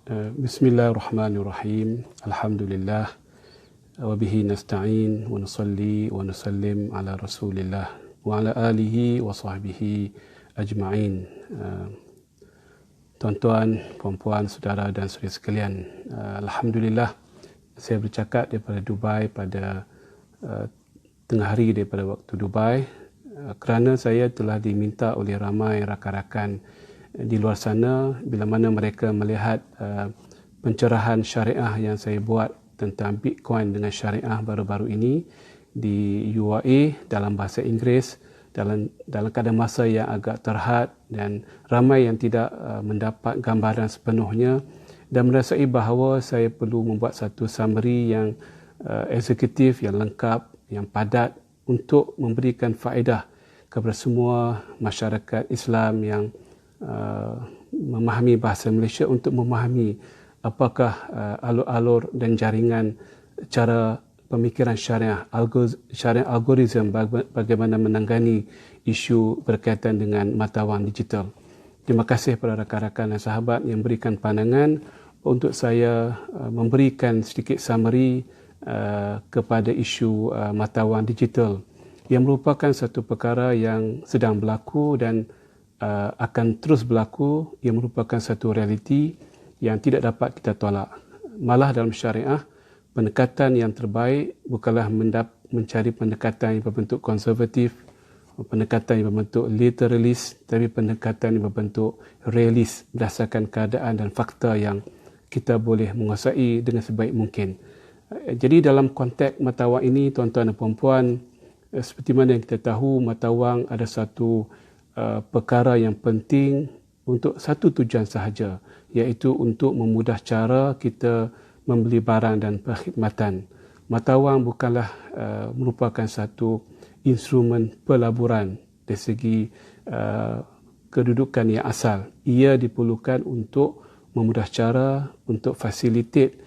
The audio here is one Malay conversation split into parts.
Bismillahirrahmanirrahim. Alhamdulillah. Wa bihi nasta'in wa nusalli wa nusallim ala Rasulillah wa ala alihi wa sahbihi ajma'in. Tuan-tuan, puan-puan, saudara dan saudari sekalian, alhamdulillah saya bercakap daripada Dubai pada tengah hari daripada waktu Dubai kerana saya telah diminta oleh ramai rakan-rakan di luar sana bila mana mereka melihat pencerahan syariah yang saya buat tentang Bitcoin dengan syariah baru-baru ini di UAE dalam bahasa Inggeris dalam keadaan masa yang agak terhad dan ramai yang tidak mendapat gambaran sepenuhnya dan merasai bahawa saya perlu membuat satu summary yang eksekutif, yang lengkap, yang padat untuk memberikan faedah kepada semua masyarakat Islam yang memahami bahasa Malaysia untuk memahami apakah alur-alur dan jaringan cara pemikiran syariah algoritma bagaimana menangani isu berkaitan dengan mata wang digital. Terima kasih kepada rakan-rakan dan sahabat yang berikan pandangan untuk saya memberikan sedikit summary kepada isu mata wang digital yang merupakan satu perkara yang sedang berlaku dan akan terus berlaku, yang merupakan satu realiti yang tidak dapat kita tolak. Malah dalam syariah, pendekatan yang terbaik bukanlah mencari pendekatan yang berbentuk konservatif, pendekatan yang berbentuk literalis, tapi pendekatan yang berbentuk realis berdasarkan keadaan dan fakta yang kita boleh menguasai dengan sebaik mungkin. Jadi dalam konteks mata wang ini, tuan-tuan dan puan-puan, seperti mana yang kita tahu, mata wang ada satu perkara yang penting untuk satu tujuan sahaja, iaitu untuk memudah cara kita membeli barang dan perkhidmatan. Mata wang bukanlah merupakan satu instrumen pelaburan dari segi kedudukan yang asal. Ia diperlukan untuk memudah cara, untuk facilitate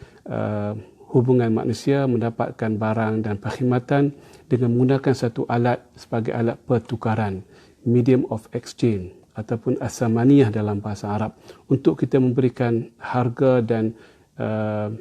hubungan manusia mendapatkan barang dan perkhidmatan dengan menggunakan satu alat sebagai alat pertukaran, medium of exchange ataupun as-samaniyah dalam bahasa Arab, untuk kita memberikan harga dan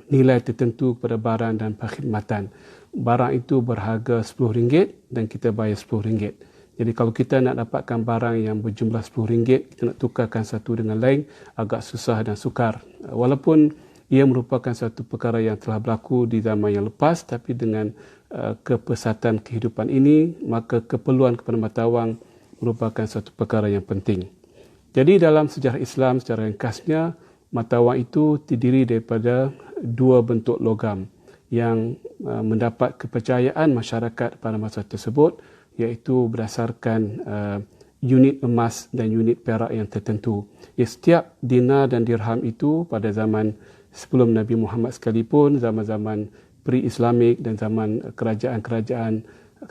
nilai tertentu kepada barang dan perkhidmatan. Barang itu berharga RM10 dan kita bayar RM10. Jadi kalau kita nak dapatkan barang yang berjumlah RM10, kita nak tukarkan satu dengan lain agak susah dan sukar. Walaupun ia merupakan satu perkara yang telah berlaku di zaman yang lepas, tapi dengan kepesatan kehidupan ini, maka keperluan kepada mata wang merupakan satu perkara yang penting. Jadi dalam sejarah Islam secara ringkasnya, mata wang itu terdiri daripada dua bentuk logam yang mendapat kepercayaan masyarakat pada masa tersebut, iaitu berdasarkan unit emas dan unit perak yang tertentu. Setiap dinar dan dirham itu pada zaman sebelum Nabi Muhammad sekalipun, zaman-zaman pre-Islamik dan zaman kerajaan-kerajaan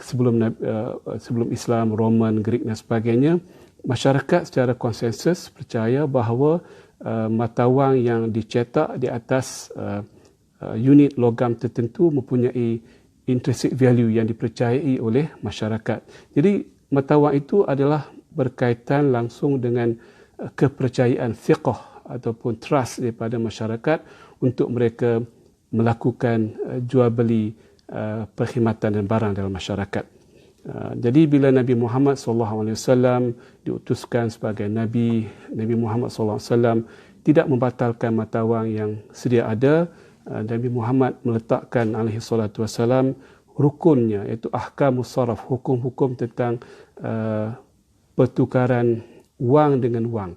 sebelum Islam, Roman, Greek dan sebagainya, masyarakat secara konsensus percaya bahawa mata wang yang dicetak di atas unit logam tertentu mempunyai intrinsic value yang dipercayai oleh masyarakat. Jadi mata wang itu adalah berkaitan langsung dengan kepercayaan fiqh ataupun trust daripada masyarakat untuk mereka melakukan jual beli perkhidmatan dan barang dalam masyarakat. Jadi bila Nabi Muhammad SAW diutuskan sebagai Nabi Muhammad SAW tidak membatalkan mata wang yang sedia ada. Nabi Muhammad meletakkan alaihi salatu wassalam rukunnya, iaitu ahkamus saraf, hukum-hukum tentang pertukaran wang dengan wang.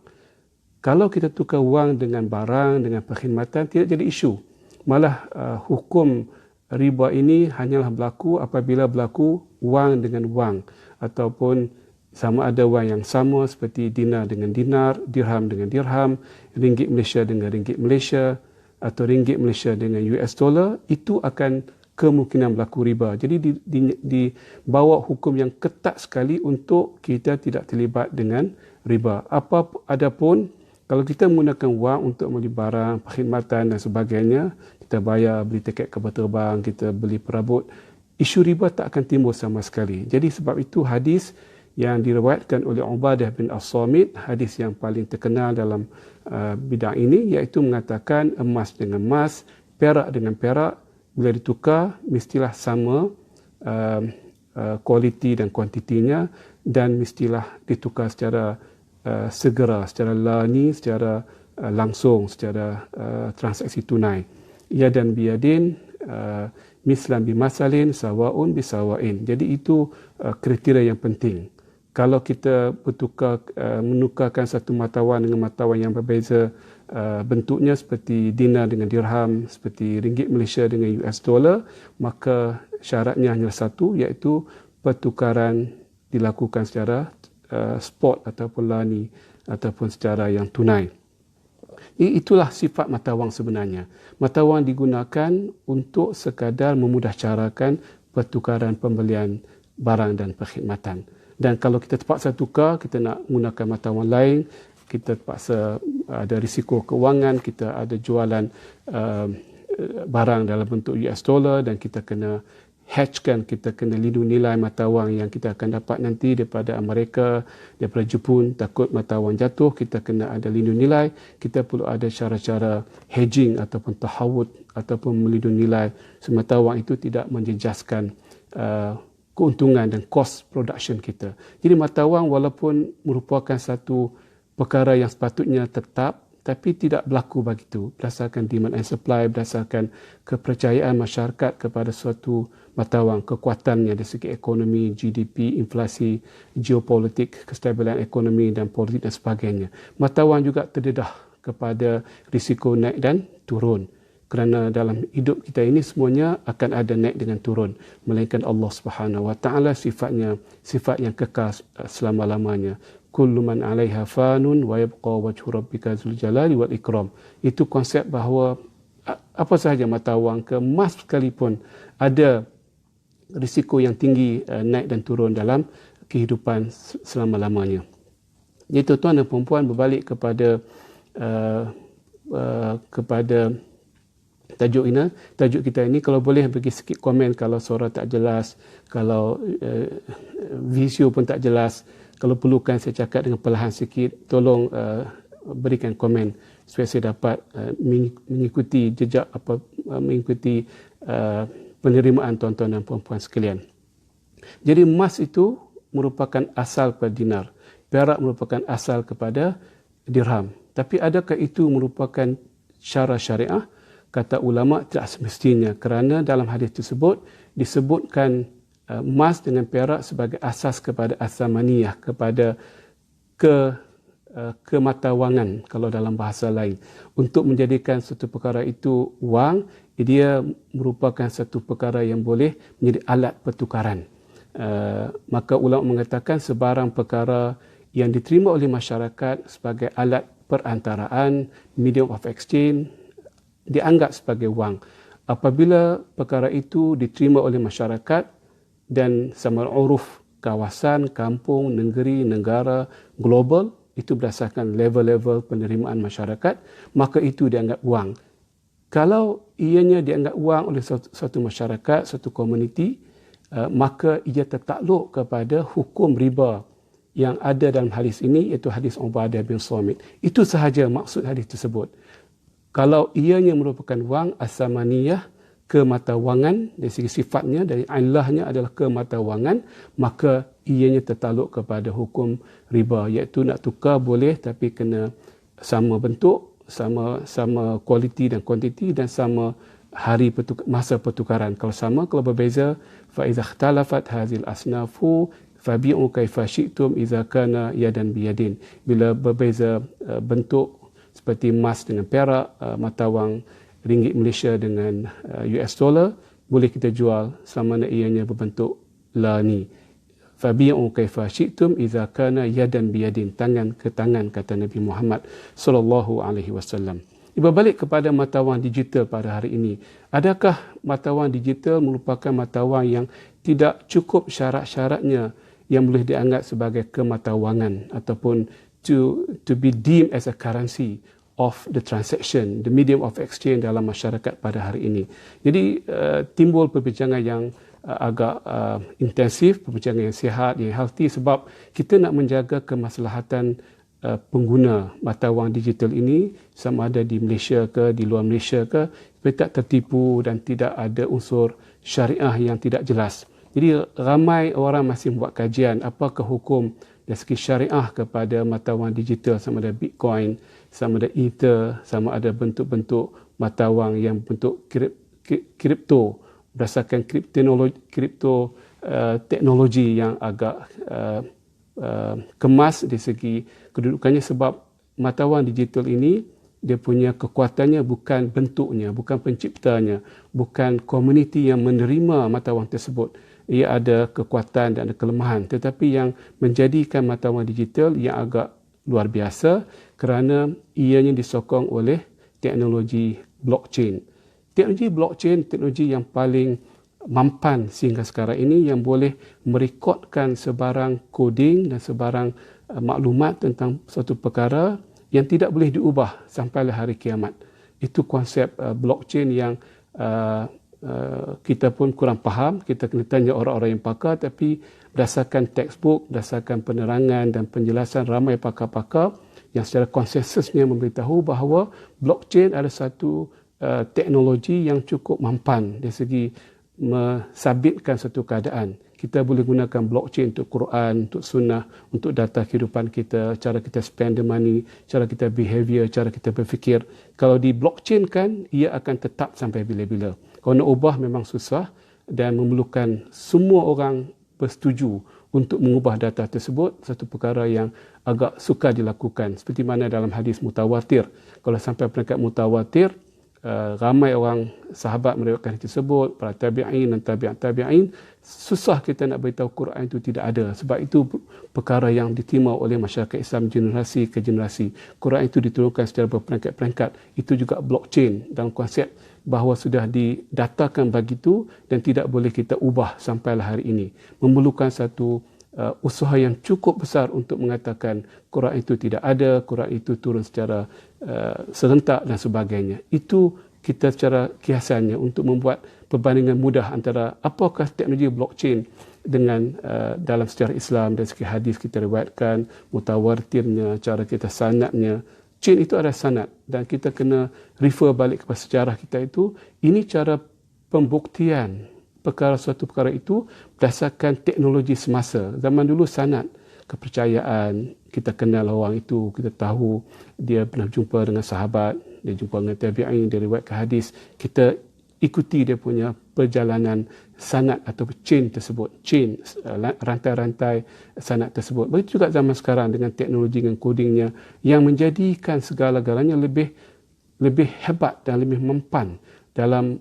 Kalau kita tukar wang dengan barang, dengan perkhidmatan, tidak jadi isu. Malah hukum riba ini hanyalah berlaku apabila berlaku wang dengan wang, ataupun sama ada wang yang sama seperti dinar dengan dinar, dirham dengan dirham, ringgit Malaysia dengan ringgit Malaysia, atau ringgit Malaysia dengan US dollar, itu akan kemungkinan berlaku riba. Jadi dibawa hukum yang ketat sekali untuk kita tidak terlibat dengan riba. Adapun kalau kita menggunakan wang untuk membeli barang, perkhidmatan dan sebagainya, kita bayar, beli tiket kapal terbang, kita beli perabot, isu riba tak akan timbul sama sekali. Jadi sebab itu hadis yang diriwayatkan oleh Ubadah bin As-Samit, hadis yang paling terkenal dalam bidang ini, iaitu mengatakan emas dengan emas, perak dengan perak, bila ditukar mestilah sama kualiti dan kuantitinya, dan mestilah ditukar secara segera, secara lani, secara langsung, secara transaksi tunai. Ya dan biyadin, mislan bimasalin, sawaun bisawain. Jadi itu kriteria yang penting. Kalau kita menukarkan satu mata wang dengan mata wang yang berbeza bentuknya, seperti dinar dengan dirham, seperti ringgit Malaysia dengan US dollar, maka syaratnya hanya satu, iaitu pertukaran dilakukan secara spot ataupun lani ataupun secara yang tunai. Itulah sifat mata wang sebenarnya. Mata wang digunakan untuk sekadar memudahcarakan pertukaran pembelian barang dan perkhidmatan. Dan kalau kita terpaksa tukar, kita nak menggunakan mata wang lain, kita terpaksa ada risiko kewangan, kita ada jualan barang dalam bentuk US dollar dan kita kena hedgekan, kita kena lindung nilai mata wang yang kita akan dapat nanti daripada Amerika, daripada Jepun. Takut mata wang jatuh, kita kena ada lindung nilai. Kita perlu ada cara-cara hedging ataupun tahawud ataupun melindung nilai semata wang itu tidak menjejaskan keuntungan dan cost production kita. Jadi mata wang walaupun merupakan satu perkara yang sepatutnya tetap, tapi tidak berlaku begitu berdasarkan demand and supply, berdasarkan kepercayaan masyarakat kepada suatu mata wang, kekuatannya dari segi ekonomi, GDP, inflasi, geopolitik, kestabilan ekonomi dan politik dan sebagainya. Mata wang juga terdedah kepada risiko naik dan turun. Kerana dalam hidup kita ini semuanya akan ada naik dengan turun, melainkan Allah Subhanahu Wa Taala sifatnya sifat yang kekal selama-lamanya. Kullu man 'alaiha fanun wa yabqa wajhu rabbika dzul jalali wal ikram. Itu konsep bahawa apa sahaja mata wang, ke emas sekalipun, ada risiko yang tinggi naik dan turun dalam kehidupan selama-lamanya. Jadi tuan-tuan dan puan-puan, berbalik kepada tajuk kita ini, kalau boleh bagi sikit komen kalau suara tak jelas, kalau visio pun tak jelas, kalau perlukan saya cakap dengan perlahan sikit, tolong berikan komen supaya saya dapat mengikuti jejak mengikuti penerimaan tuan-tuan dan puan-puan sekalian. Jadi emas itu merupakan asal kepada dinar, perak merupakan asal kepada dirham. Tapi adakah itu merupakan cara syariah? Kata ulama, tidak semestinya, kerana dalam hadis tersebut disebutkan emas dengan perak sebagai asas kepada asamaniyah, kepada kematawangan kalau dalam bahasa lain. Untuk menjadikan satu perkara itu wang, dia merupakan satu perkara yang boleh menjadi alat pertukaran. Maka ulama mengatakan sebarang perkara yang diterima oleh masyarakat sebagai alat perantaraan, medium of exchange, dianggap sebagai wang. Apabila perkara itu diterima oleh masyarakat dan sama uruf kawasan, kampung, negeri, negara, global, itu berdasarkan level-level penerimaan masyarakat, maka itu dianggap wang. Kalau ianya dianggap wang oleh suatu masyarakat, suatu komuniti, maka ia tertakluk kepada hukum riba yang ada dalam hadis ini, iaitu hadis Ubadah bin Samit. Itu sahaja maksud hadis tersebut. Kalau ianya merupakan wang, asamaniyah, kematawangan, dari segi sifatnya, dari ilahnya adalah kematawangan, maka ianya tertakluk kepada hukum riba, iaitu nak tukar boleh tapi kena sama bentuk, sama kualiti dan kuantiti, dan sama hari masa pertukaran. Kalau sama, kalau berbeza, fa idza ikhtalafat hadhil asnafu fabi'u kaifa syi'tum idza kana yadan biyadin. Bila berbeza bentuk seperti emas dengan perak, mata wang ringgit Malaysia dengan US dollar, boleh kita jual sama mana ianya berbentuk lani. Fabi'u kaifa syi'tum idza kana yadan biyadin, tangan ke tangan, kata Nabi Muhammad sallallahu alaihi wasallam. Berbalik kepada mata wang digital pada hari ini, adakah mata wang digital merupakan mata wang yang tidak cukup syarat-syaratnya yang boleh dianggap sebagai kematawangan ataupun to be deemed as a currency of the transaction, the medium of exchange dalam masyarakat pada hari ini? Jadi timbul perbincangan yang agak intensif, perbincangan yang sihat, yang healthy, sebab kita nak menjaga kemaslahatan pengguna mata wang digital ini, sama ada di Malaysia ke di luar Malaysia ke, supaya tak tertipu dan tidak ada unsur syariah yang tidak jelas. Jadi ramai orang masih membuat kajian apakah hukum dari segi syariah kepada mata wang digital, sama ada Bitcoin, sama ada Ether, sama ada bentuk-bentuk mata wang yang bentuk kripto, berdasarkan teknologi yang agak kemas di segi kedudukannya, sebab mata wang digital ini dia punya kekuatannya bukan bentuknya, bukan penciptanya, bukan komuniti yang menerima mata wang tersebut. Ia ada kekuatan dan ada kelemahan, tetapi yang menjadikan mata wang digital yang agak luar biasa kerana ianya disokong oleh teknologi blockchain. Teknologi blockchain, teknologi yang paling mampan sehingga sekarang ini, yang boleh merekodkan sebarang coding dan sebarang maklumat tentang suatu perkara yang tidak boleh diubah sampailah hari kiamat. Itu konsep blockchain yang kita pun kurang faham. Kita kena tanya orang-orang yang pakar, tapi berdasarkan textbook, berdasarkan penerangan dan penjelasan ramai pakar-pakar yang secara konsensusnya memberitahu bahawa blockchain adalah satu teknologi yang cukup mampan dari segi mensabitkan satu keadaan. Kita boleh gunakan blockchain untuk Quran, untuk sunnah, untuk data kehidupan kita, cara kita spend the money, cara kita behavior, cara kita berfikir. Kalau di blockchain kan, ia akan tetap sampai bila-bila. Kalau nak ubah memang susah dan memerlukan semua orang bersetuju untuk mengubah data tersebut, satu perkara yang agak sukar dilakukan. Seperti mana dalam hadis mutawatir. Kalau sampai peringkat mutawatir, ramai orang sahabat meriwayatkan hadis tersebut, para tabi'in dan tabi'in, susah kita nak beritahu Quran itu tidak ada, sebab itu perkara yang diterima oleh masyarakat Islam generasi ke generasi. Quran itu diturunkan secara berperingkat-peringkat. Itu juga blockchain dalam konsep bahawa sudah didatakan begitu dan tidak boleh kita ubah sampailah hari ini. Memerlukan satu usaha yang cukup besar untuk mengatakan Quran itu tidak ada, Quran itu turun secara serentak dan sebagainya. Itu kita secara kiasannya untuk membuat perbandingan mudah antara apakah teknologi blockchain dengan dalam sejarah Islam dan segi hadis kita riwayatkan, mutawatirnya, cara kita sanadnya. Chain itu ada sanad dan kita kena refer balik kepada sejarah kita itu. Ini cara pembuktian suatu perkara itu berdasarkan teknologi semasa. Zaman dulu sanad, kepercayaan, kita kenal orang itu, kita tahu dia pernah jumpa dengan sahabat, dia jumpa dengan tabi'in, dia riwayatkan hadis, kita ikuti dia punya perjalanan sanad atau chain tersebut, chain, rantai-rantai sanad tersebut. Begitu juga zaman sekarang dengan teknologi dan codingnya yang menjadikan segala-galanya lebih hebat dan lebih mempan dalam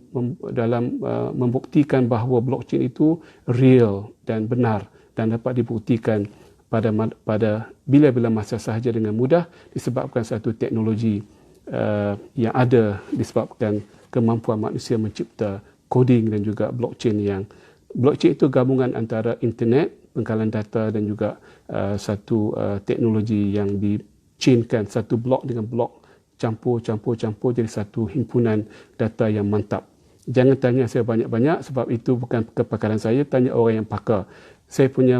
membuktikan bahawa blockchain itu real dan benar dan dapat dibuktikan pada bila-bila masa sahaja dengan mudah disebabkan satu teknologi yang ada, disebabkan kemampuan manusia mencipta coding dan juga blockchain itu gabungan antara internet, pengkalan data dan juga satu teknologi yang di-chainkan, satu blok dengan blok campur jadi satu himpunan data yang mantap. Jangan tanya saya banyak-banyak sebab itu bukan kepakaran saya, tanya orang yang pakar. Saya punya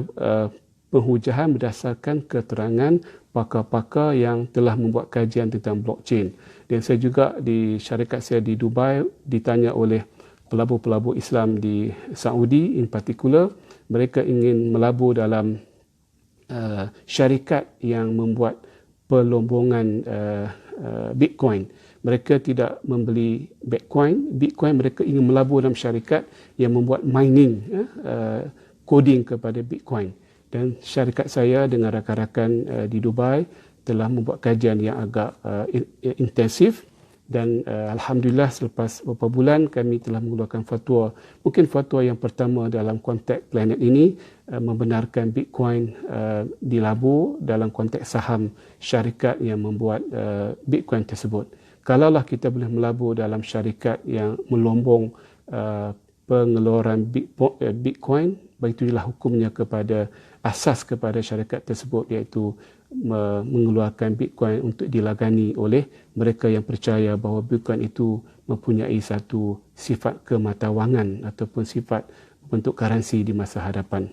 penghujahan berdasarkan keterangan pakar-pakar yang telah membuat kajian tentang blockchain. Dan saya juga di syarikat saya di Dubai ditanya oleh pelabur-pelabur Islam di Saudi in particular, mereka ingin melabur dalam syarikat yang membuat perlombongan Bitcoin. Mereka tidak membeli Bitcoin, mereka ingin melabur dalam syarikat yang membuat mining, coding kepada Bitcoin. Dan syarikat saya dengan rakan-rakan di Dubai telah membuat kajian yang agak intensif dan Alhamdulillah selepas beberapa bulan kami telah mengeluarkan fatwa, mungkin fatwa yang pertama dalam konteks planet ini, membenarkan Bitcoin dilabur dalam konteks saham syarikat yang membuat Bitcoin tersebut. Kalaulah kita boleh melabur dalam syarikat yang melombong pengeluaran Bitcoin, begitulah hukumnya kepada asas kepada syarikat tersebut, iaitu mengeluarkan Bitcoin untuk dilagani oleh mereka yang percaya bahawa Bitcoin itu mempunyai satu sifat kematawangan ataupun sifat bentuk currency di masa hadapan.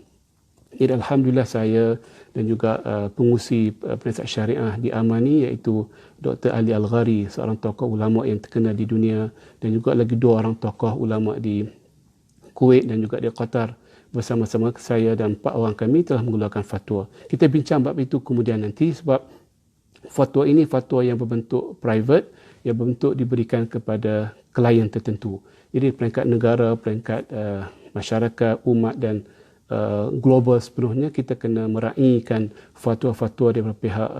Jadi Alhamdulillah saya dan juga pengurusi penasihat syariah di Amani iaitu Dr. Ali Al-Ghari, seorang tokoh ulama yang terkenal di dunia, dan juga lagi 2 orang tokoh ulama di Kuwait dan juga di Qatar, bersama-sama saya dan 4 orang kami telah mengeluarkan fatwa. Kita bincang bab itu kemudian nanti, sebab fatwa ini fatwa yang berbentuk private, yang berbentuk diberikan kepada klien tertentu. Jadi peringkat negara, peringkat masyarakat, umat dan global sepenuhnya, kita kena meraihkan fatwa-fatwa daripada pihak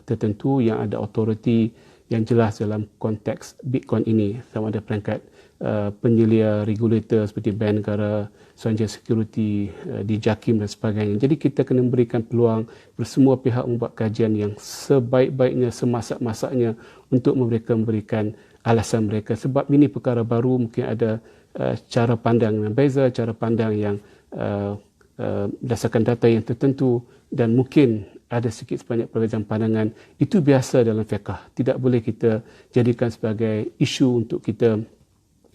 tertentu yang ada autoriti yang jelas dalam konteks Bitcoin ini, sama ada peringkat penyelia regulator seperti Bank Negara, Suruhanjaya Security, di JAKIM dan sebagainya. Jadi kita kena memberikan peluang bersemua pihak membuat kajian yang sebaik-baiknya, semasak-masaknya untuk mereka memberikan alasan mereka, sebab ini perkara baru, mungkin ada cara pandang yang beza, cara pandang yang berdasarkan data yang tertentu, dan mungkin ada sikit sebanyak perbezaan pandangan. Itu biasa dalam fiqh. Tidak boleh kita jadikan sebagai isu untuk kita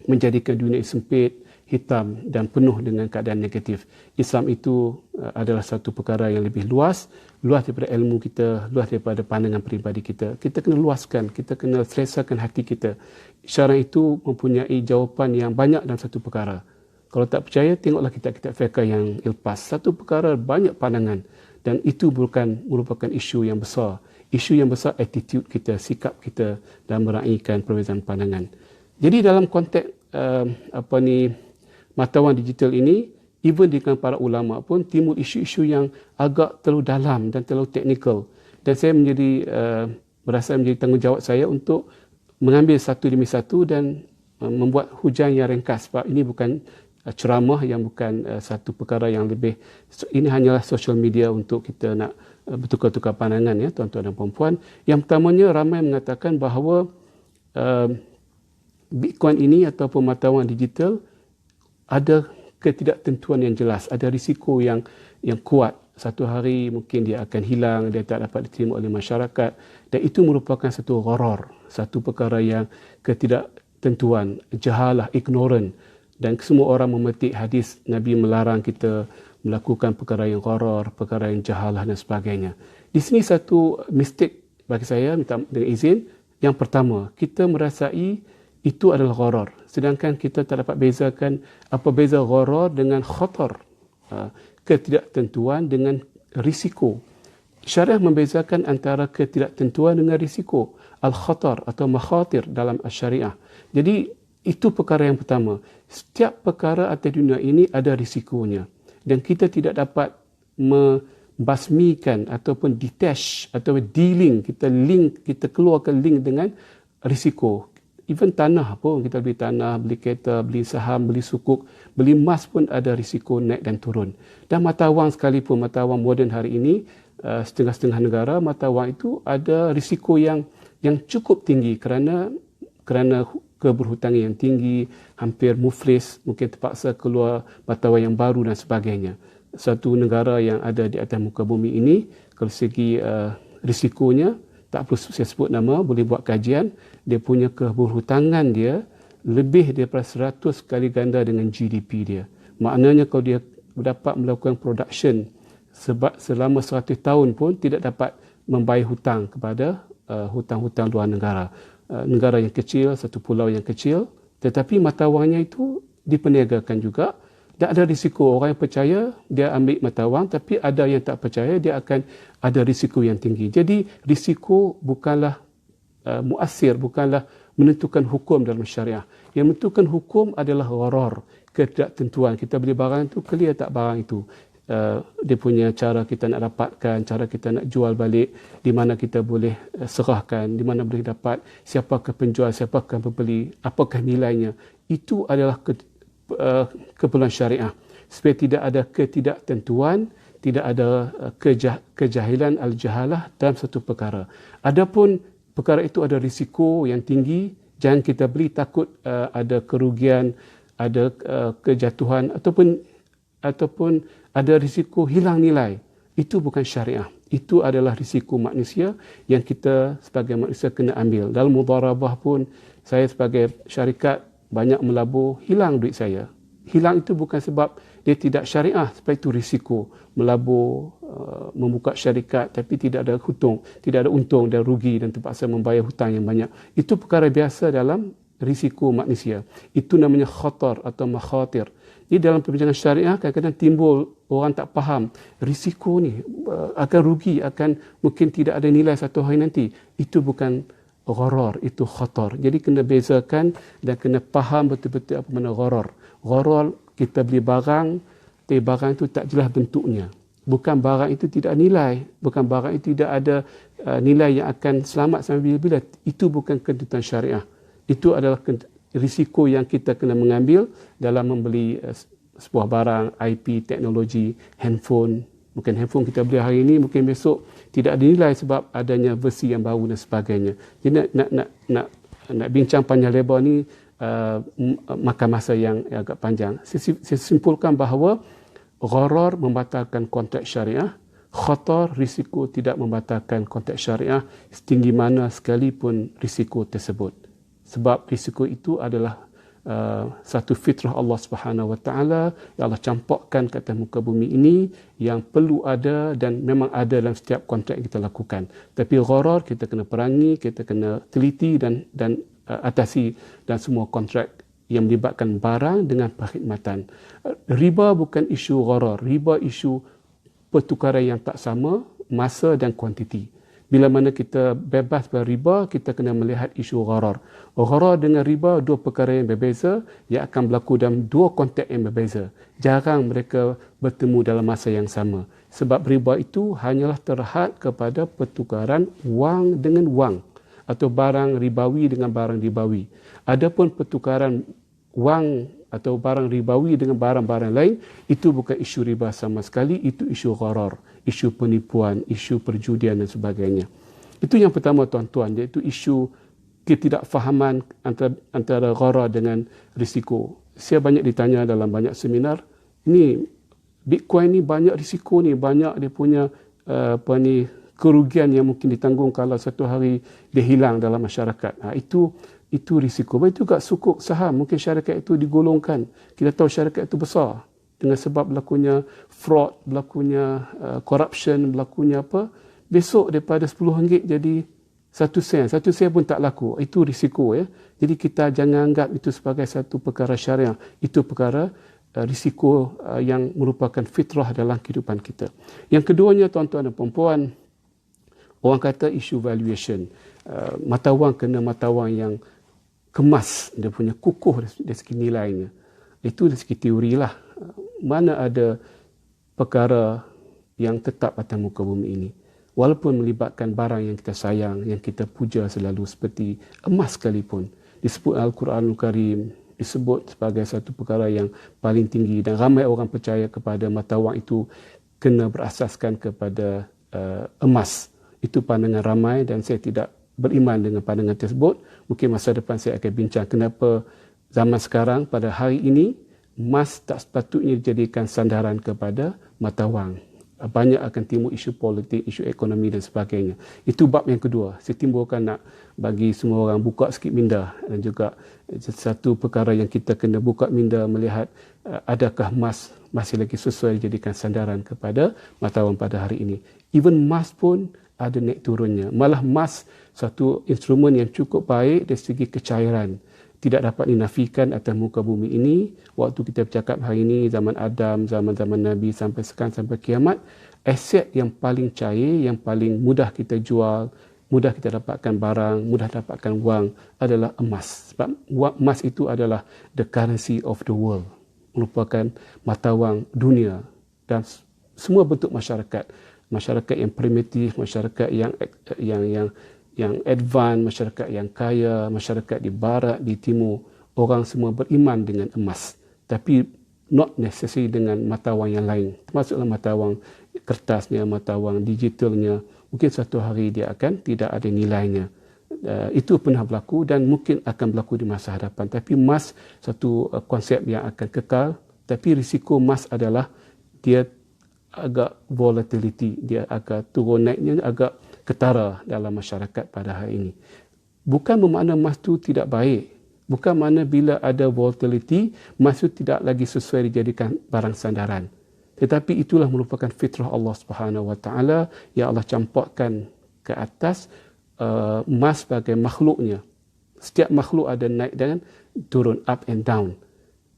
menjadikan dunia sempit, hitam dan penuh dengan keadaan negatif. Islam itu adalah satu perkara yang lebih luas daripada ilmu kita, luas daripada pandangan peribadi kita. Kita kena luaskan, kita kena selesakan hati kita. Syariah itu mempunyai jawapan yang banyak dalam satu perkara. Kalau tak percaya, tengoklah kitab-kitab fiqh yang lepas. Satu perkara banyak pandangan, dan itu bukan merupakan isu yang besar. Isu yang besar attitude kita, sikap kita dalam meraihkan perbezaan pandangan. Jadi dalam konteks matlawan digital ini, even dengan para ulama pun timbul isu-isu yang agak terlalu dalam dan terlalu teknikal. Dan saya merasa menjadi tanggungjawab saya untuk mengambil satu demi satu dan membuat hujan yang ringkas, sebab ini bukan ceramah, yang bukan satu perkara yang lebih, ini hanyalah social media untuk kita nak bertukar-tukar pandangan, ya tuan-tuan dan puan-puan. Yang pertamanya, ramai mengatakan bahawa Bitcoin ini ataupun matlawan digital ada ketidaktentuan yang jelas, ada risiko yang kuat. Satu hari mungkin dia akan hilang, dia tak dapat diterima oleh masyarakat, dan itu merupakan satu gharar, satu perkara yang ketidaktentuan, jahalah, ignorant. Dan semua orang memetik hadis Nabi melarang kita melakukan perkara yang gharar, perkara yang jahalah dan sebagainya. Di sini satu mistake bagi saya, minta dengan izin. Yang pertama, kita merasai itu adalah gharar, sedangkan kita tak dapat bezakan apa beza gharar dengan khatar, ketidaktentuan dengan risiko. Syariah membezakan antara ketidaktentuan dengan risiko, al-khatar atau makhatir dalam syariah. Jadi itu perkara yang pertama. Setiap perkara atas dunia ini ada risikonya, dan kita tidak dapat membasmikan ataupun detach atau dealing, kita keluarkan link dengan risiko. Even tanah pun, kita beli tanah, beli kereta, beli saham, beli sukuk, beli emas pun ada risiko naik dan turun. Dan mata wang sekalipun, mata wang moden hari ini, setengah-setengah negara, mata wang itu ada risiko yang cukup tinggi kerana keberhutangan yang tinggi, hampir muflis, mungkin terpaksa keluar mata wang yang baru dan sebagainya. Satu negara yang ada di atas muka bumi ini, kalau segi risikonya, tak perlu saya sebut nama, boleh buat kajian, dia punya keberhutangan dia lebih daripada 100 kali ganda dengan GDP dia. Maknanya kalau dia dapat melakukan production selama 100 tahun pun tidak dapat membayar hutang kepada hutang-hutang luar negara. Negara yang kecil, satu pulau yang kecil, tetapi mata wangnya itu diperniagakan juga, dan ada risiko. Orang yang percaya dia ambil mata wang, tapi ada yang tak percaya dia akan ada risiko yang tinggi. Jadi risiko bukanlah muasir, bukanlah menentukan hukum dalam syariah. Yang menentukan hukum adalah gharar, ketidaktentuan. Kita beli barang itu, clear tak barang itu, dia punya cara kita nak dapatkan, cara kita nak jual balik, di mana kita boleh serahkan, di mana boleh dapat, siapakah penjual, siapakah pembeli, apakah nilainya. Itu adalah keperluan syariah, supaya tidak ada ketidaktentuan, tidak ada kejahilan, al-jahalah dalam satu perkara. Adapun perkara itu ada risiko yang tinggi, jangan kita beli takut ada kerugian, ada kejatuhan ataupun ada risiko hilang nilai. Itu bukan syariah. Itu adalah risiko manusia yang kita sebagai manusia kena ambil. Dalam mudharabah pun, saya sebagai syarikat banyak melabur, hilang duit saya. Hilang itu bukan sebab dia tidak syariah, sebab itu risiko melabur, membuka syarikat tapi tidak ada untung dan rugi dan terpaksa membayar hutang yang banyak. Itu perkara biasa dalam risiko manusia. Itu namanya khatar atau makhatir. Jadi dalam perbincangan syariah kadang-kadang timbul orang tak faham risiko ni akan rugi, akan mungkin tidak ada nilai satu hari nanti. Itu bukan gharar, itu khatar. Jadi kena bezakan dan kena faham betul-betul apa makna gharar. Gharar, kita beli barang, tapi barang itu tak jelas bentuknya. Bukan barang itu tidak nilai, bukan barang itu tidak ada nilai yang akan selamat sampai bila-bila. Itu bukan kedudukan syariah. Itu adalah risiko yang kita kena mengambil dalam membeli sebuah barang, IP, teknologi, handphone. Mungkin handphone kita beli hari ini, mungkin besok tidak ada nilai sebab adanya versi yang baru dan sebagainya. Jadi nak bincang panjang lebar ni makan masa yang agak panjang. Saya simpulkan bahawa gharar membatalkan kontrak syariah, khatar, risiko tidak membatalkan kontrak syariah setinggi mana sekalipun risiko tersebut. Sebab risiko itu adalah satu fitrah Allah Subhanahu Wa Taala yang Allah campakkan ke atas muka bumi ini, yang perlu ada dan memang ada dalam setiap kontrak yang kita lakukan. Tapi gharar kita kena perangi, kita kena teliti dan atasi dan semua kontrak yang melibatkan barang dengan perkhidmatan. Riba bukan isu gharar, riba isu pertukaran yang tak sama, masa dan kuantiti. Bila mana kita bebas berriba, kita kena melihat isu gharar. Gharar dengan riba dua perkara yang berbeza, yang akan berlaku dalam dua konteks yang berbeza. Jarang mereka bertemu dalam masa yang sama. Sebab riba itu hanyalah terhad kepada pertukaran wang dengan wang atau barang ribawi dengan barang ribawi. Adapun pertukaran wang atau barang ribawi dengan barang-barang lain, itu bukan isu riba sama sekali, itu isu gharar, isu penipuan, isu perjudian dan sebagainya. Itu yang pertama tuan-tuan, iaitu isu ketidakfahaman antara gharar dengan risiko. Saya banyak ditanya dalam banyak seminar, ni Bitcoin ni banyak risiko ni, banyak dia punya kerugian yang mungkin ditanggung kalau satu hari dia hilang dalam masyarakat. Itu risiko. Begitu juga sukuk saham. Mungkin syarikat itu digolongkan. Kita tahu syarikat itu besar. Dengan sebab berlakunya fraud, berlakunya corruption, berlakunya apa. Besok daripada RM10 jadi 1 sen. 1 sen pun tak laku. Itu risiko. Ya. Jadi kita jangan anggap itu sebagai satu perkara syariah. Itu perkara risiko yang merupakan fitrah dalam kehidupan kita. Yang keduanya tuan-tuan dan puan-puan, orang kata isu valuation. Mata wang kena mata wang yang kemas, dia punya kukuh dari segi nilainya. Itu dari segi teori lah. Mana ada perkara yang tetap atas muka bumi ini. Walaupun melibatkan barang yang kita sayang, yang kita puja selalu seperti emas sekalipun. Disebut Al-Quranul Karim, disebut sebagai satu perkara yang paling tinggi dan ramai orang percaya kepada mata wang itu kena berasaskan kepada emas. Itu pandangan ramai dan saya tidak beriman dengan pandangan tersebut. Mungkin masa depan saya akan bincang kenapa zaman sekarang pada hari ini emas tak sepatutnya dijadikan sandaran kepada mata wang. Banyak akan timbul isu politik, isu ekonomi dan sebagainya. Itu bab yang kedua. Saya timbulkan nak bagi semua orang buka sikit minda dan juga satu perkara yang kita kena buka minda melihat adakah emas masih lagi sesuai dijadikan sandaran kepada mata wang pada hari ini. Even emas pun ada naik turunnya. Malah emas satu instrumen yang cukup baik dari segi kecairan. Tidak dapat dinafikan atas muka bumi ini. Waktu kita bercakap hari ini, zaman Adam, zaman-zaman Nabi sampai sekarang, sampai kiamat, aset yang paling cair, yang paling mudah kita jual, mudah kita dapatkan barang, mudah dapatkan wang adalah emas. Sebab emas itu adalah the currency of the world. Merupakan mata wang dunia dan semua bentuk masyarakat. Masyarakat yang primitif, masyarakat yang advance, masyarakat yang kaya, masyarakat di barat, di timur, orang semua beriman dengan emas. Tapi not necessary dengan mata wang yang lain. Termasuklah mata wang kertasnya, mata wang digitalnya. Mungkin satu hari dia akan tidak ada nilainya. Itu pernah berlaku dan mungkin akan berlaku di masa hadapan. Tapi emas satu konsep yang akan kekal. Tapi risiko emas adalah dia agak volatility, dia agak turun naiknya agak ketara dalam masyarakat pada hari ini. Bukan bermakna emas itu tidak baik. Bukan mana bila ada volatility, emas itu tidak lagi sesuai dijadikan barang sandaran. Tetapi itulah merupakan fitrah Allah Subhanahu Wa Taala yang Allah campakkan ke atas emas sebagai makhluknya. Setiap makhluk ada naik dan turun, up and down.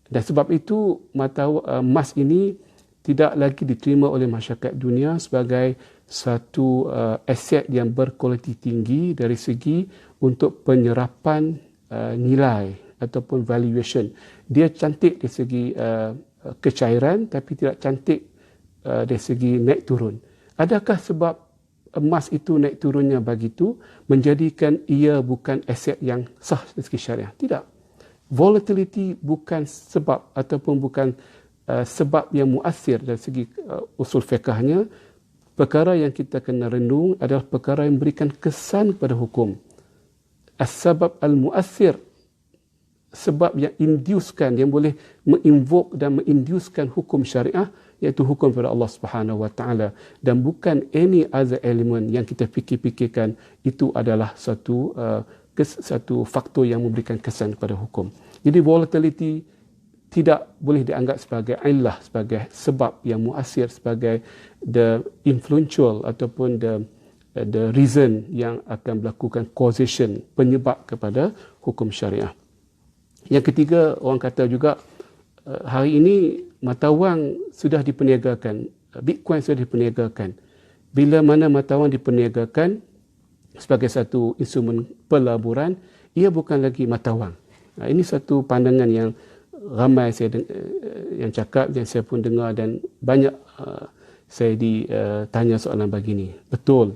Dan sebab itu emas ini tidak lagi diterima oleh masyarakat dunia sebagai satu aset yang berkualiti tinggi dari segi untuk penyerapan nilai ataupun valuation. Dia cantik dari segi kecairan tapi tidak cantik dari segi naik turun. Adakah sebab emas itu naik turunnya begitu menjadikan ia bukan aset yang sah dari segi syariah? Tidak. Volatility bukan sebab ataupun bukan sebab yang muassir dari segi usul fiqahnya. Perkara yang kita kena renung adalah perkara yang memberikan kesan kepada hukum. As-sabab al-muassir, sebab yang inducekan, yang boleh menginvoke dan menginducekan hukum syariah, iaitu hukum kepada Allah Subhanahu Wa Taala, dan bukan any other element yang kita fikir-fikirkan itu adalah satu faktor yang memberikan kesan kepada hukum. Jadi volatility tidak boleh dianggap sebagai illah, sebagai sebab yang muassir, sebagai the influential ataupun the reason yang akan melakukan causation, penyebab kepada hukum syariah. Yang ketiga, orang kata juga hari ini mata wang sudah diperniagakan, Bitcoin sudah diperniagakan. Bila mana mata wang diperniagakan sebagai satu instrumen pelaburan, ia bukan lagi mata wang. Ini satu pandangan yang ramai saya yang cakap, yang saya pun dengar, dan banyak saya ditanya soalan begini. Betul,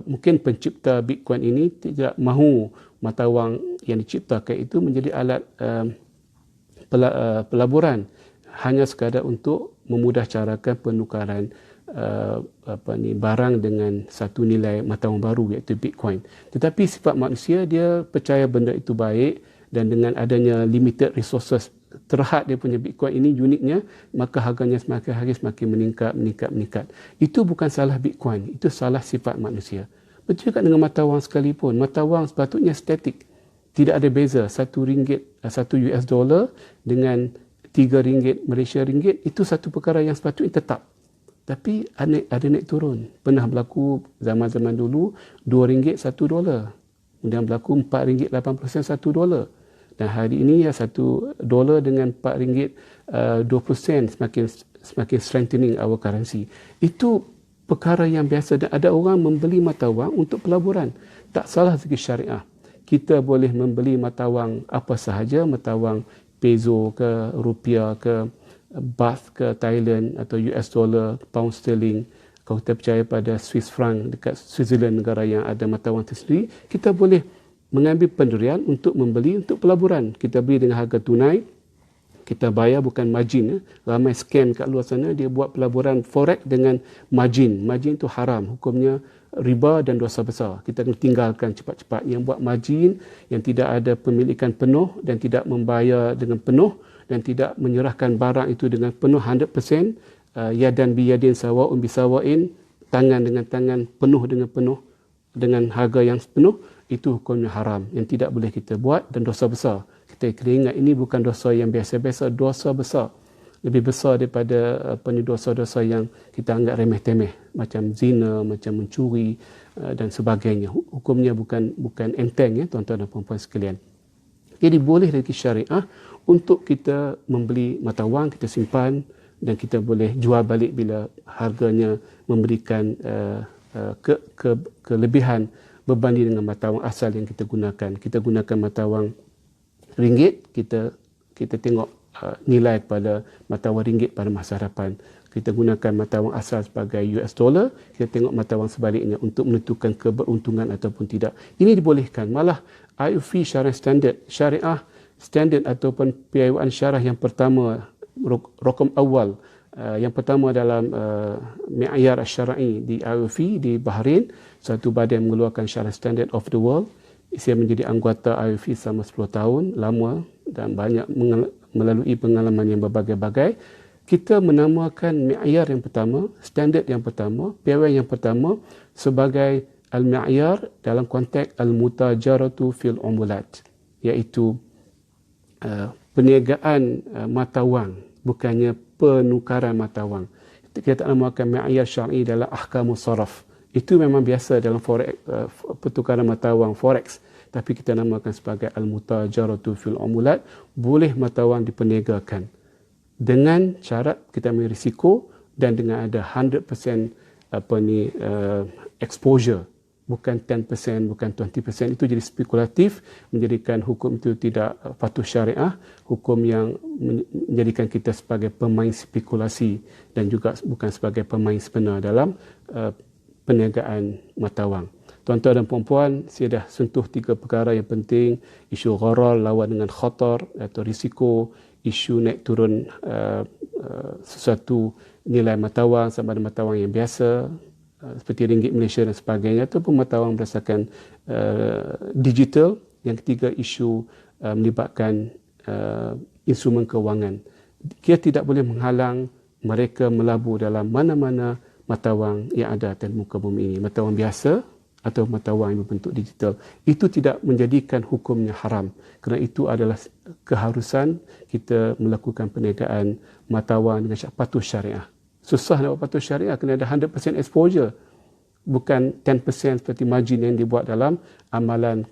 mungkin pencipta Bitcoin ini tidak mahu mata wang yang diciptakan itu menjadi alat pelaburan, hanya sekadar untuk memudahcarakan penukaran barang dengan satu nilai mata wang baru, iaitu Bitcoin. Tetapi sifat manusia, dia percaya benda itu baik, dan dengan adanya limited resources terhad dia punya Bitcoin ini uniknya, maka harganya semakin hari semakin meningkat. Itu bukan salah Bitcoin, itu salah sifat manusia. Betul juga dengan mata wang sekalipun. Mata wang sepatutnya statik. Tidak ada beza RM1, $1 dengan RM3 Malaysia ringgit, itu satu perkara yang sepatutnya tetap. Tapi ada naik turun. Pernah berlaku zaman-zaman dulu RM2 $1. Kemudian berlaku RM4.80 $1. Dan hari ini ya $1 dengan RM4 20 semakin strengthening our currency. Itu perkara yang biasa, dan ada orang membeli mata wang untuk pelaburan. Tak salah segi syariah. Kita boleh membeli mata wang apa sahaja, mata wang peso ke rupiah ke baht ke Thailand atau US dollar, pound sterling. Kalau kita percaya pada Swiss franc dekat Switzerland, negara yang ada mata wang tersendiri, kita boleh mengambil pendirian untuk membeli untuk pelaburan. Kita beli dengan harga tunai, kita bayar bukan margin. Ramai scam kat luar sana, dia buat pelaburan forex dengan margin. Margin itu haram, hukumnya riba dan dosa besar. Kita kena tinggalkan cepat-cepat. Yang buat margin, yang tidak ada pemilikan penuh dan tidak membayar dengan penuh dan tidak menyerahkan barang itu dengan penuh 100%, yadan biyadin sawa'un bisawain, tangan dengan tangan, penuh dengan penuh, dengan harga yang penuh, itu hukumnya haram, yang tidak boleh kita buat, dan dosa besar. Kita kena ingat, ini bukan dosa yang biasa-biasa, dosa besar. Lebih besar daripada dosa-dosa yang kita anggap remeh-temeh, macam zina, macam mencuri dan sebagainya. Hukumnya bukan enteng, ya tuan-tuan dan puan-puan sekalian. Jadi boleh dari syariah untuk kita membeli mata wang, kita simpan, dan kita boleh jual balik bila harganya memberikan kelebihan berbanding dengan mata wang asal yang kita gunakan. Kita gunakan mata wang ringgit, kita tengok nilai pada mata wang ringgit pada masa hadapan. Kita gunakan mata wang asal sebagai US dollar, kita tengok mata wang sebaliknya untuk menentukan keberuntungan ataupun tidak. Ini dibolehkan. Malah IOF syariah standard ataupun piawaian syariah yang pertama, rokam awal, yang pertama dalam mi'yar syar'i di IOF di Bahrain, satu badan mengeluarkan syariah standard of the world. Saya menjadi anggota IOF selama 10 tahun, lama, dan banyak melalui pengalaman yang berbagai-bagai. Kita menamakan mi'yar yang pertama, standard yang pertama, piawaian yang pertama sebagai al-mi'yar dalam konteks al-mutajaratu fil umulat, iaitu perniagaan mata wang, bukannya penukaran mata wang. Kita namakan ma'iyar syar'i dalam ahkamus saraf. Itu memang biasa dalam forex, pertukaran mata wang forex, tapi kita namakan sebagai al-mutajaratu fil umulat. Boleh mata wang diperniagakan dengan syarat kita ambil risiko dan dengan ada 100% exposure, bukan 10%, bukan 20%. Itu jadi spekulatif, menjadikan hukum itu tidak patuh syariah, hukum yang menjadikan kita sebagai pemain spekulasi dan juga bukan sebagai pemain sebenar dalam perniagaan mata wang. Tuan-tuan dan puan-puan, saya dah sentuh 3 perkara yang penting: isu gharar lawan dengan khatar atau risiko, isu naik turun sesuatu nilai mata wang sama ada mata wang yang biasa seperti ringgit Malaysia dan sebagainya, ataupun mata wang berdasarkan digital. Yang ketiga, isu melibatkan instrumen kewangan. Kita tidak boleh menghalang mereka melabur dalam mana-mana mata wang yang ada atas muka bumi ini, mata wang biasa atau mata wang yang berbentuk digital. Itu tidak menjadikan hukumnya haram, kerana itu adalah keharusan kita melakukan perniagaan mata wang dengan patuh syariah. Susah nak buat patuh syariah, kena ada 100% exposure, bukan 10% seperti margin yang dibuat dalam amalan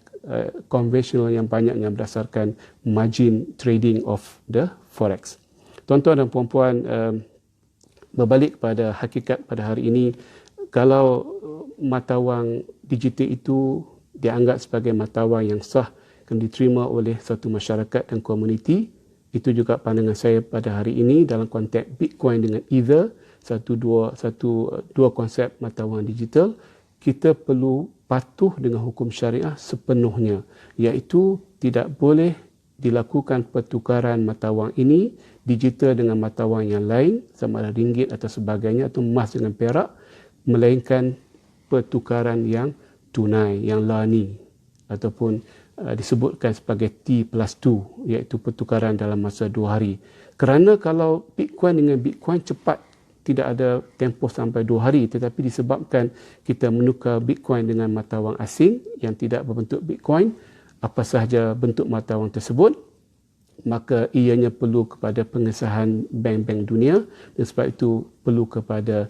konvensional yang banyaknya berdasarkan margin trading of the forex. Tuan-tuan dan puan-puan, berbalik kepada hakikat pada hari ini, kalau mata wang digital itu dianggap sebagai mata wang yang sah, kena diterima oleh satu masyarakat dan komuniti. Itu juga pandangan saya pada hari ini dalam konteks Bitcoin dengan Ether, dua konsep mata wang digital. Kita perlu patuh dengan hukum syariah sepenuhnya, iaitu tidak boleh dilakukan pertukaran mata wang ini digital dengan mata wang yang lain, sama ada ringgit atau sebagainya, atau emas dengan perak, melainkan pertukaran yang tunai, yang lani, ataupun disebutkan sebagai T+2, iaitu pertukaran dalam masa 2 hari. Kerana kalau Bitcoin dengan Bitcoin cepat, tidak ada tempoh sampai 2 hari, tetapi disebabkan kita menukar Bitcoin dengan mata wang asing yang tidak berbentuk Bitcoin, apa sahaja bentuk mata wang tersebut, maka ianya perlu kepada pengesahan bank-bank dunia, dan sebab itu perlu kepada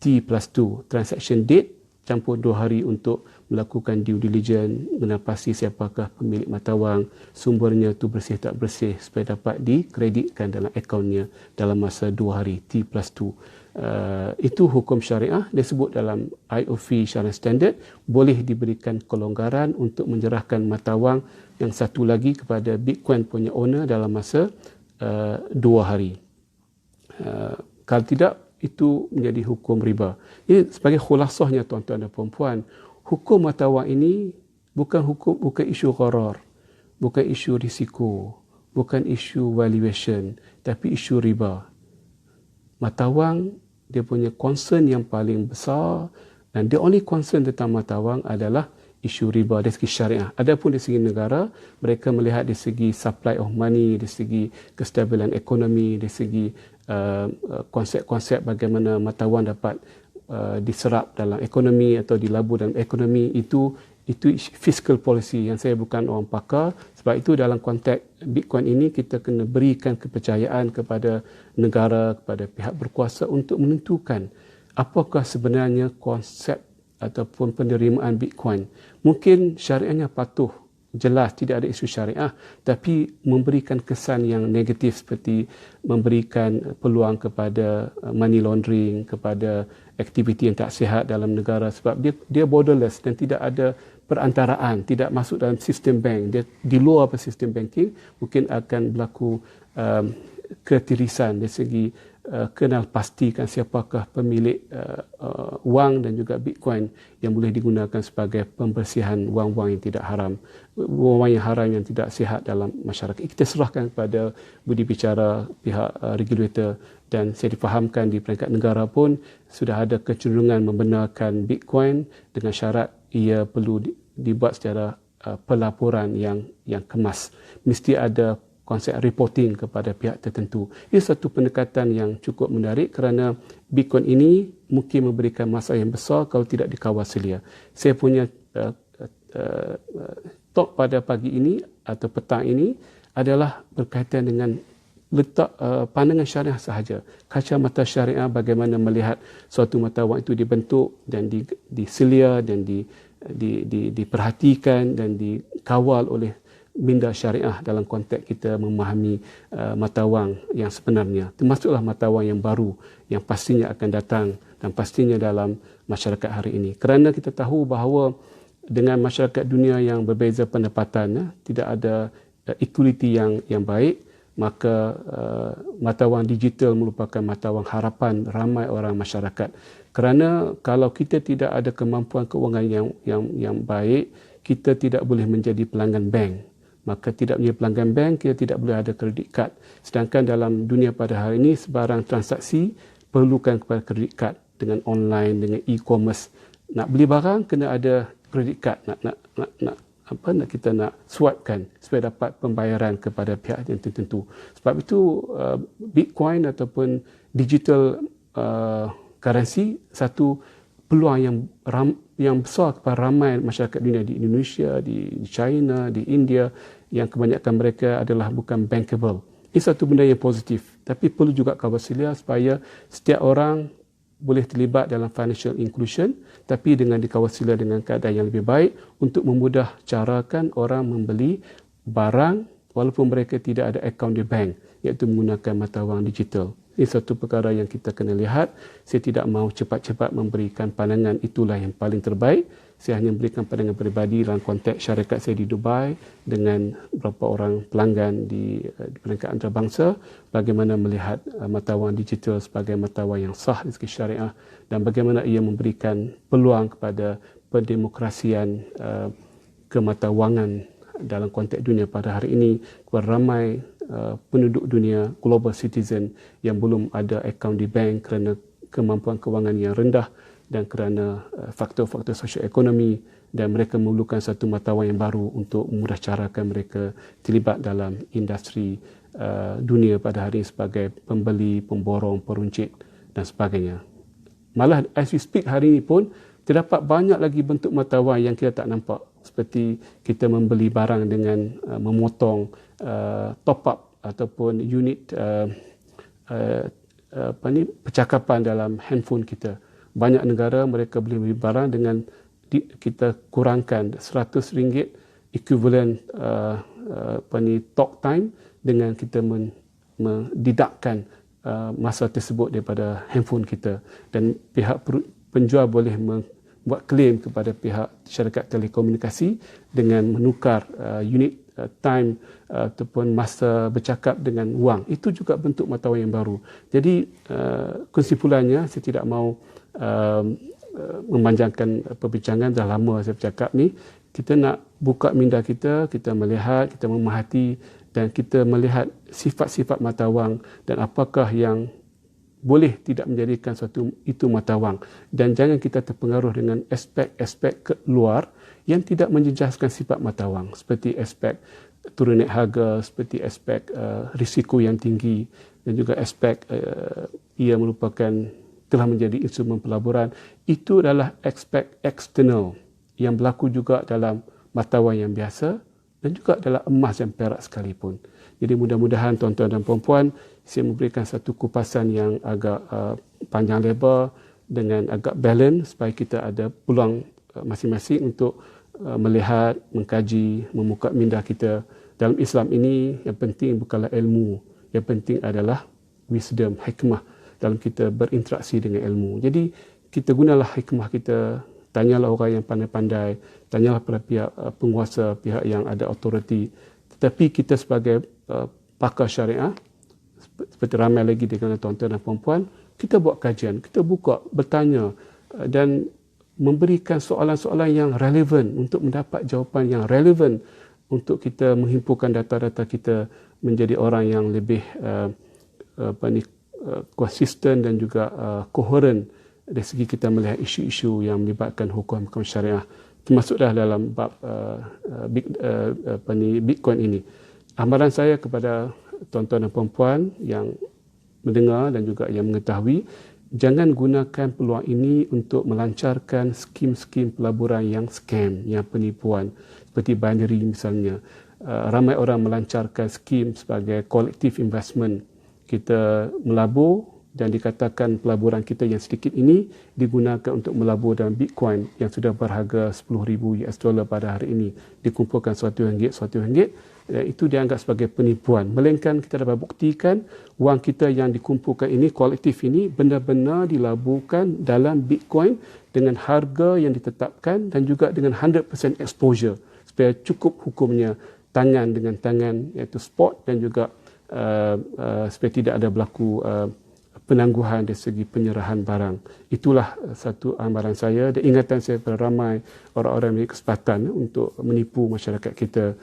T+2, transaction date, campur 2 hari untuk melakukan due diligence, menapasi siapakah pemilik mata wang, sumbernya itu bersih tak bersih, supaya dapat dikreditkan dalam akaunnya dalam masa 2 hari, T+2. Itu hukum syariah, disebut dalam IOV Syariah Standard. Boleh diberikan kelonggaran untuk menyerahkan mata wang yang satu lagi kepada Bitcoin punya owner dalam masa 2 hari. Kalau tidak, itu menjadi hukum riba. Ini sebagai khulasahnya, tuan-tuan dan puan-puan, hukum mata wang ini bukan isu gharar, bukan isu risiko, bukan isu valuation, tapi isu riba. Mata wang, dia punya concern yang paling besar, dan the only concern tentang mata wang adalah isu riba dari segi syariah. Adapun dari segi negara, mereka melihat dari segi supply of money, dari segi kestabilan ekonomi, dari segi konsep-konsep bagaimana mata wang dapat diserap dalam ekonomi atau dilabur dalam ekonomi. Itu fiscal policy yang saya bukan orang pakar. Sebab itu dalam konteks Bitcoin ini, kita kena berikan kepercayaan kepada negara, kepada pihak berkuasa untuk menentukan apakah sebenarnya konsep ataupun penerimaan Bitcoin. Mungkin syariahnya patuh, jelas tidak ada isu syariah, tapi memberikan kesan yang negatif, seperti memberikan peluang kepada money laundering, kepada aktiviti yang tak sihat dalam negara, sebab dia borderless dan tidak ada perantaraan, tidak masuk dalam sistem bank, dia di luar sistem banking. Mungkin akan berlaku ketirisan dari segi kenal pastikan siapakah pemilik wang dan juga Bitcoin yang boleh digunakan sebagai pembersihan wang-wang yang tidak haram, wang yang haram yang tidak sihat dalam masyarakat. Kita serahkan kepada budi bicara pihak regulator, dan saya difahamkan di peringkat negara pun sudah ada kecenderungan membenarkan Bitcoin dengan syarat ia perlu dibuat secara pelaporan yang kemas. Mesti ada konsep reporting kepada pihak tertentu. Ini satu pendekatan yang cukup menarik, kerana Bitcoin ini mungkin memberikan masalah yang besar kalau tidak dikawal selia. Saya punya talk pada pagi ini atau petang ini adalah berkaitan dengan letak pandangan syariah sahaja. Kacamata syariah bagaimana melihat suatu mata wang itu dibentuk dan diselia dan diperhatikan dan dikawal oleh minda syariah dalam konteks kita memahami mata wang yang sebenarnya. Termasuklah mata wang yang baru yang pastinya akan datang dan pastinya dalam masyarakat hari ini. Kerana kita tahu bahawa dengan masyarakat dunia yang berbeza pendapatan, tidak ada equality yang baik, maka mata wang digital merupakan mata wang harapan ramai orang masyarakat. Kerana kalau kita tidak ada kemampuan keuangan yang baik, kita tidak boleh menjadi pelanggan bank. Maka tidak menjadi pelanggan bank, kita tidak boleh ada kredit card. Sedangkan dalam dunia pada hari ini, sebarang transaksi perlukan kepada kredit card dengan online, dengan e-commerce. Nak beli barang, kena ada kredit card. Nak kita nak swipekan supaya dapat pembayaran kepada pihak yang tertentu. Sebab itu Bitcoin ataupun digital currency satu peluang yang besar kepada ramai masyarakat dunia di Indonesia, di China, di India, yang kebanyakan mereka adalah bukan bankable. Ini satu benda yang positif, tapi perlu juga kawasan supaya setiap orang boleh terlibat dalam financial inclusion, tapi dengan dikawal sila dengan keadaan yang lebih baik untuk memudah carakan orang membeli barang walaupun mereka tidak ada akaun di bank, iaitu menggunakan mata wang digital. Ini satu perkara yang kita kena lihat. Saya tidak mahu cepat-cepat memberikan pandangan itulah yang paling terbaik. Saya hanya memberikan pandangan peribadi dalam konteks syarikat saya di Dubai dengan beberapa orang pelanggan di peringkat antarabangsa, bagaimana melihat mata wang digital sebagai mata wang yang sah dari segi syariah dan bagaimana ia memberikan peluang kepada pendemokrasian kematawangan dalam konteks dunia pada hari ini kepada ramai penduduk dunia, global citizen yang belum ada akaun di bank kerana kemampuan kewangan yang rendah dan kerana faktor-faktor sosioekonomi, dan mereka memerlukan satu mata wang yang baru untuk memudah carakan mereka terlibat dalam industri dunia pada hari ini sebagai pembeli, pemborong, peruncit dan sebagainya. Malah as we speak hari ini pun terdapat banyak lagi bentuk mata wang yang kita tak nampak, seperti kita membeli barang dengan memotong top up ataupun unit percakapan dalam handphone kita. Banyak negara mereka boleh beli barang dengan kita kurangkan RM100 equivalent talk time dengan kita mendidakkan masa tersebut daripada handphone kita, dan pihak penjual boleh buat claim kepada pihak syarikat telekomunikasi dengan menukar unit time ataupun masa bercakap dengan wang. Itu juga bentuk mata wang yang baru. Jadi kesimpulannya, saya tidak mahu memanjangkan perbincangan, dah lama saya bercakap ni. Kita nak buka minda kita, kita melihat, kita memahati dan kita melihat sifat-sifat mata wang dan apakah yang boleh tidak menjadikan suatu itu mata wang, dan jangan kita terpengaruh dengan aspek-aspek luar yang tidak menjejaskan sifat mata wang, seperti aspek turun naik harga, seperti aspek risiko yang tinggi, dan juga aspek ia merupakan telah menjadi instrumen pelaburan. Itu adalah aspek eksternal yang berlaku juga dalam mata wang yang biasa dan juga dalam emas dan perak sekalipun. Jadi mudah-mudahan tuan-tuan dan puan-puan, saya memberikan satu kupasan yang agak panjang lebar dengan agak balance supaya kita ada peluang masing-masing untuk melihat, mengkaji, membuka minda kita. Dalam Islam ini yang penting bukanlah ilmu, yang penting adalah wisdom, hikmah dalam kita berinteraksi dengan ilmu. Jadi kita gunalah hikmah kita, tanyalah orang yang pandai-pandai, tanyalah pada pihak penguasa, pihak yang ada autoriti. Tetapi kita sebagai pakar syariah, seperti ramai lagi di kalangan tuan-tuan dan puan-puan, kita buat kajian, kita buka, bertanya dan memberikan soalan-soalan yang relevan untuk mendapat jawapan yang relevan untuk kita menghimpunkan data-data kita menjadi orang yang lebih konsisten dan juga koheren dari segi kita melihat isu-isu yang melibatkan hukum-hukum syariah, termasuklah dalam bab Bitcoin ini. Amaran saya kepada tuan-tuan dan puan-puan yang mendengar dan juga yang mengetahui, jangan gunakan peluang ini untuk melancarkan skim-skim pelaburan yang scam, yang penipuan, seperti binary misalnya. ramai orang melancarkan skim sebagai collective investment. Kita melabur dan dikatakan pelaburan kita yang sedikit ini digunakan untuk melabur dalam Bitcoin yang sudah berharga 10,000 US dollar pada hari ini. Dikumpulkan RM1, itu dianggap sebagai penipuan. Melainkan kita dapat buktikan wang kita yang dikumpulkan ini, kolektif ini, benar-benar dilaburkan dalam Bitcoin dengan harga yang ditetapkan dan juga dengan 100% exposure supaya cukup hukumnya tangan dengan tangan, iaitu spot, dan juga supaya tidak ada berlaku penangguhan dari segi penyerahan barang. Itulah satu amaran saya dan ingatan saya kepada ramai orang-orang yang kesempatan untuk menipu masyarakat kita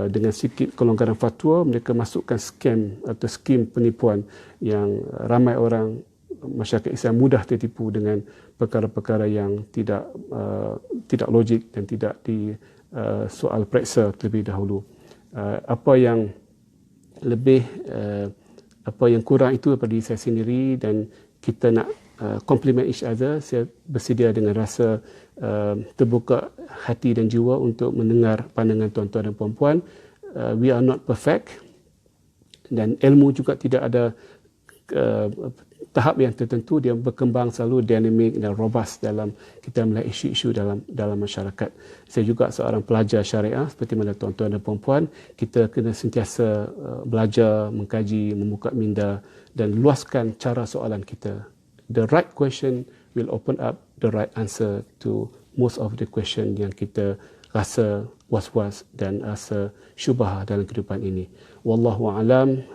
dengan sikit kelonggaran fatwa. Mereka masukkan scam atau skim penipuan yang ramai orang masyarakat Islam mudah tertipu dengan perkara-perkara yang tidak logik dan tidak di soal periksa terlebih dahulu. Apa yang lebih apa yang kurang itu daripada diri saya sendiri dan kita nak compliment each other. Saya bersedia dengan rasa terbuka hati dan jiwa untuk mendengar pandangan tuan-tuan dan puan-puan. We are not perfect dan ilmu juga tidak ada tahap yang tertentu. Dia berkembang selalu dinamik dan robust dalam kita melihat isu-isu dalam masyarakat. Saya juga seorang pelajar syariah seperti mana tuan-tuan dan puan-puan. Kita kena sentiasa belajar, mengkaji, membuka minda dan luaskan cara soalan kita. The right question will open up the right answer to most of the question yang kita rasa was-was dan rasa syubhah dalam kehidupan ini. Wallahu a'lam.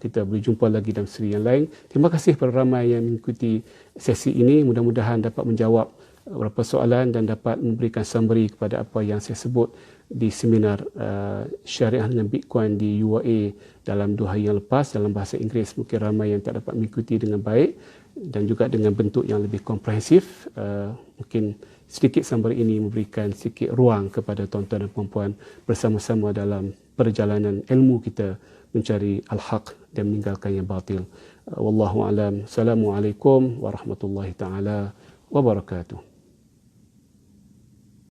Kita boleh jumpa lagi dalam siri yang lain. Terima kasih kepada ramai yang mengikuti sesi ini. Mudah-mudahan dapat menjawab beberapa soalan dan dapat memberikan summary kepada apa yang saya sebut di seminar syariah dengan Bitcoin di UAE dalam 2 hari yang lepas dalam bahasa Inggeris. Mungkin ramai yang tak dapat mengikuti dengan baik dan juga dengan bentuk yang lebih komprehensif. Mungkin sedikit summary ini memberikan sedikit ruang kepada tuan-tuan dan puan-puan bersama-sama dalam perjalanan ilmu kita mencari al-haq dan meninggalkan yang batil. Wallahu a'lam. Assalamualaikum warahmatullahi taala wabarakatuh.